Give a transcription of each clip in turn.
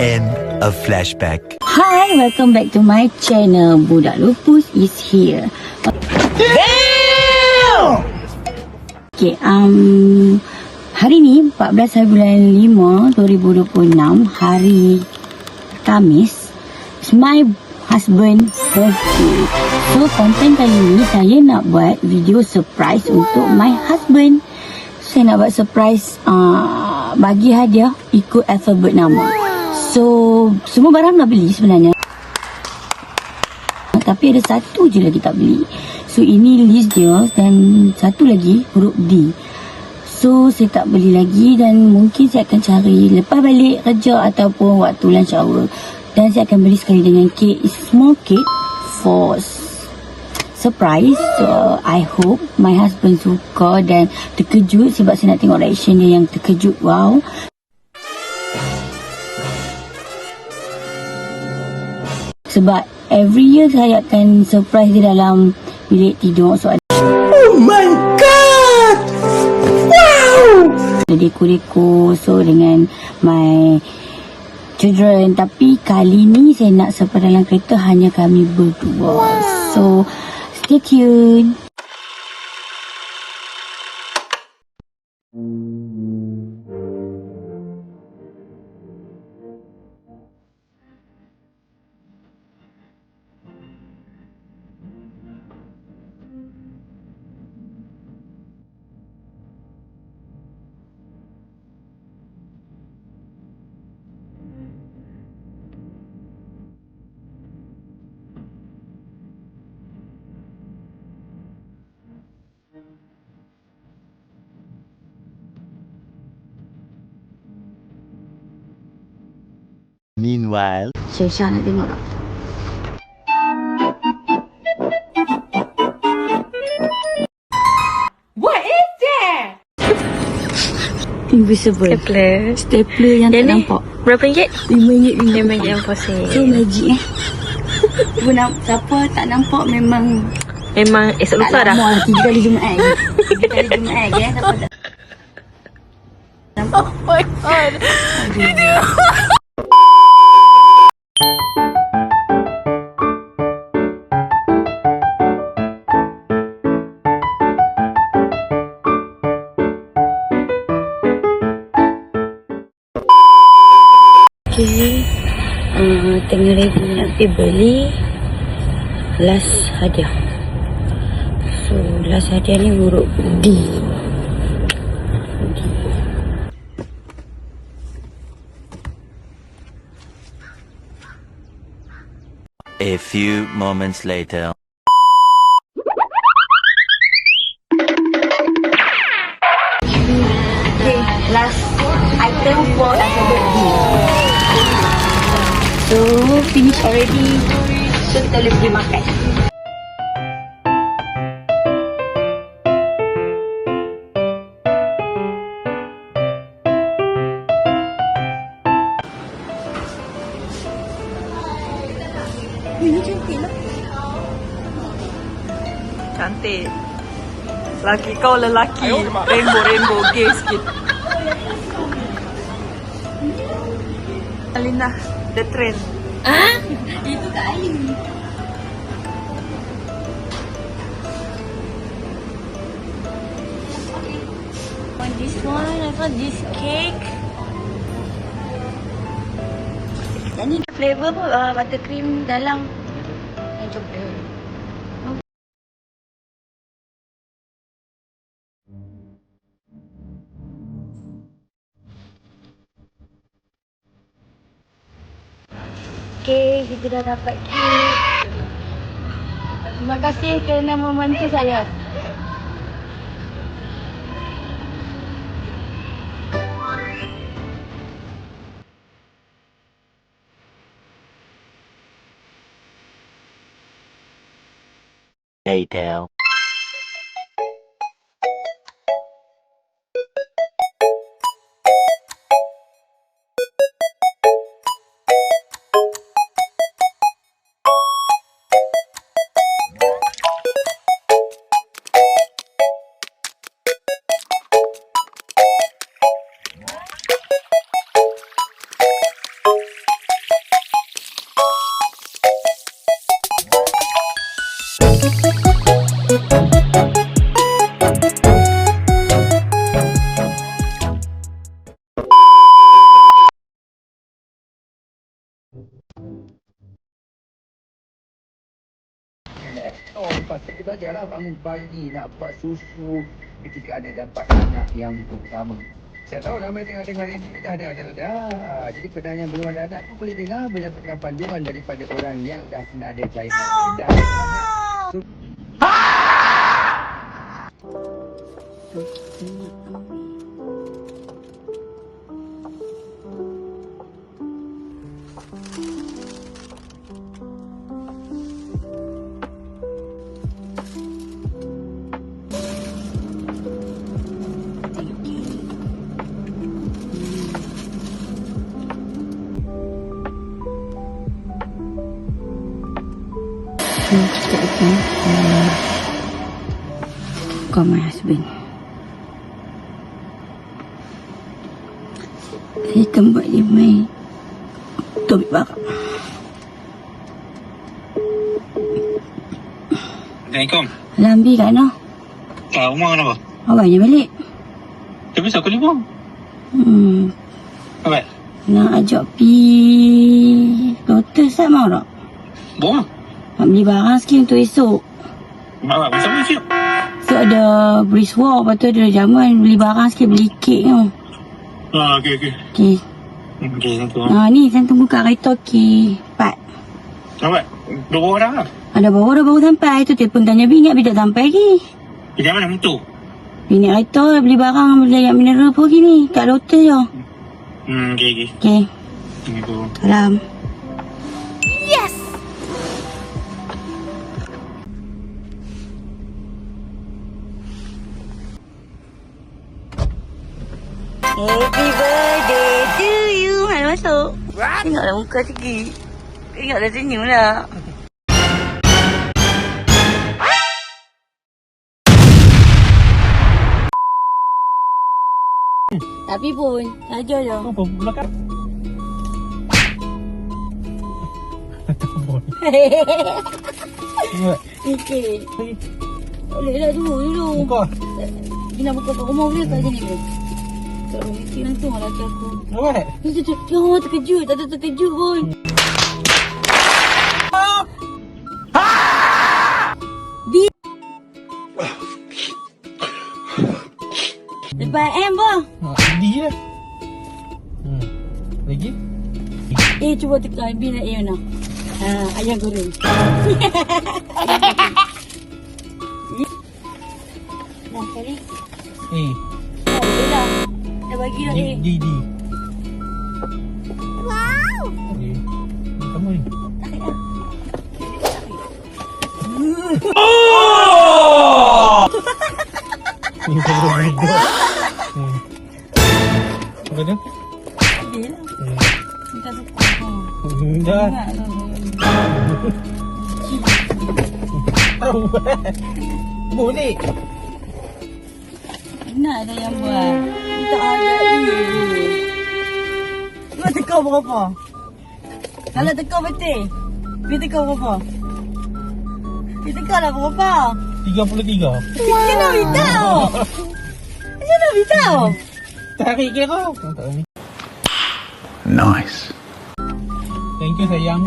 End of flashback. Hi, welcome back to my channel. Budak Lupus is here. Damn! Okay, hari ni 14 hari bulan 5 2026, hari Khamis. It's my husband birthday. So, konten kali ni saya nak buat video surprise untuk my husband. Saya nak buat surprise bagi hadiah ikut alfabet nama. So, semua barang dah beli sebenarnya. Tapi ada satu je lagi tak beli. So, ini list dia dan satu lagi huruf D. So, saya tak beli lagi dan mungkin saya akan cari lepas balik kerja ataupun waktu lunch hour. Dan saya akan beli sekali dengan kek. It's small cake for surprise. So, I hope my husband suka dan terkejut sebab saya nak tengok reaction dia yang terkejut. Wow. Sebab every year saya akan surprise dia dalam bilik tidur. So, oh my god! Wow! Ada dekor-dekor. So, dengan my children. Tapi kali ni saya nak surprise dalam kereta hanya kami berdua. Wow. So, stay tuned. Meanwhile, Syah nak tengok tak? What is that? Invisible. Stapler yang tak nampak. Berapa ringgit? RM5. RM5 yang kosong. So, magic siapa tak nampak memang esok lusa tak dah. lama lah. 3 kali Jumaat. 3 kali Jumaat ke. Siapa tak nampak? Oh my god. Okay. Tengah ready nak pergi beli last hadiah. So, last hadiah ni huruf D. a few moments later. Okay, last item for alphabet D. So, finish already. So, kita boleh pergi makan. Ini cantik lah. Cantik. Laki kau lelaki. Rainbow gay sikit. Alina, the trend. Itu Kak Ayu. Want this one? I want this cake. Dan ni flavor pun buttercream dalam yang coklat. Okay, kita dah dapat kek. Terima kasih kerana membantu saya. Later. Pasal kita belajarlah bangun pagi nak buat susu ketika ada dapat anak yang pertama. Saya tahu ramai tengah-tengah ini dah ada. Jadi pernah yang belum ada anak pun boleh dengar berdasarkan panduan daripada orang yang dah kena ada kelainan. Dah ada anak. Call my husband. Saya tempat dia main topik bakar. Assalamualaikum. Lambi kat mana? Tak, rumah kenapa? Awaknya balik. Tapi saya kau rumah. Apa? Nak ajak pi Lotus tak mau tak? Bawa. Nak beli barang sikit untuk esok. Mak bersama siap. So ada brisk walk. Lepas tu ada jamuan. Beli barang sikit. Beli kek tu. Okey. Okay. Okey, satu. Ni saya tunggu kat kereta K4. Apa? Dua orang lah. Ada baru sampai. Tu telefon tanya Bi ingat Bi tak sampai lagi. Pergi mana motor? Bi naik kereta beli barang. Beli ayam mineral pun lagi ni. Kat Lotus je. Okey. Okay. Assalamualaikum. Salam. Happy birthday to you. Mana masuk? Tengoklah muka sikit. Tengoklah senyum lah. Tapi pun, saja je. Apa? Belakang? Okey. Boleh lah dulu. Buka. Kita nak buka kat rumah boleh kat sini boleh? Tak boleh mikir langsung lah laki aku. Apa? Jangan terkejut. Tak terkejut pun. Lepas M bah. Dia. Lagi? Cuba tekan B nak A mana? Ayam goreng. Nah, kali. Boleh dah. Dah bagi dah A. D. Wow. Okey. Kamu ni. Apa dia? Dia lah. Minta suka. Dah. Boleh. Nak ada yang buat. Minta agak dia. Kau tekau berapa? Kalau tekau betul. Dia tekau berapa? Dia tekau lah berapa? 33. Kenapa beritahu? Kenapa beritahu? Tarik kira. Nice. Thank you sayang.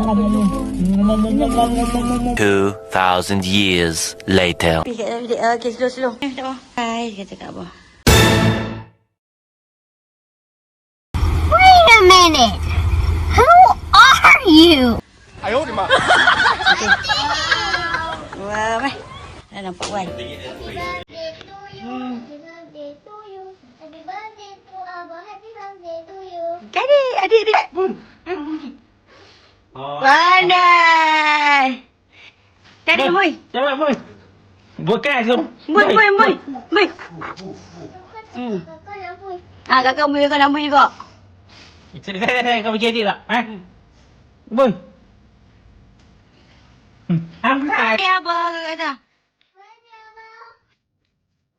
2,000 years later. Okay, slow. Tak apa. Hai, dia cakap apa? Wait a minute. Who are you? Wah, mai. Dah nampak Wan. Happy birthday to you. Happy birthday to you. Happy birthday to Abah. Happy birthday to you. Adik. Pandai. Tadi, boy. Cepat boy. Bukan tu. Boy. Kakak nak pun. Kakak boleh kau nama juga. Saya kau pergi adik tak? Boy. Ambil. Abah kata.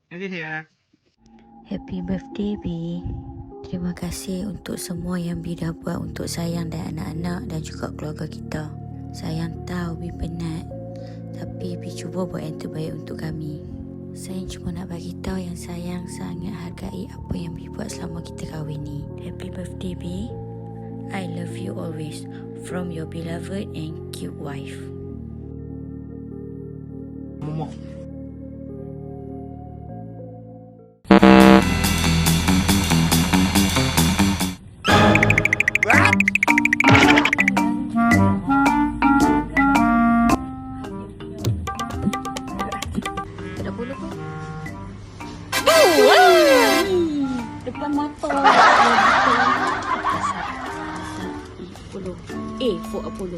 Nanti saya. Happy birthday, Bi. Terima kasih untuk semua yang Bi dah buat untuk sayang dan anak-anak dan juga keluarga kita. Sayang tahu Bi penat, tapi Bi cuba buat yang terbaik untuk kami. Saya cuma nak bagi tahu yang sayang sangat hargai apa yang Bi buat selama kita kahwin ni. Happy birthday, Bi. I love you always. From your beloved and cute wife. Momok. Tak ada bulu pun. Depan mata. Apollo. For Apollo.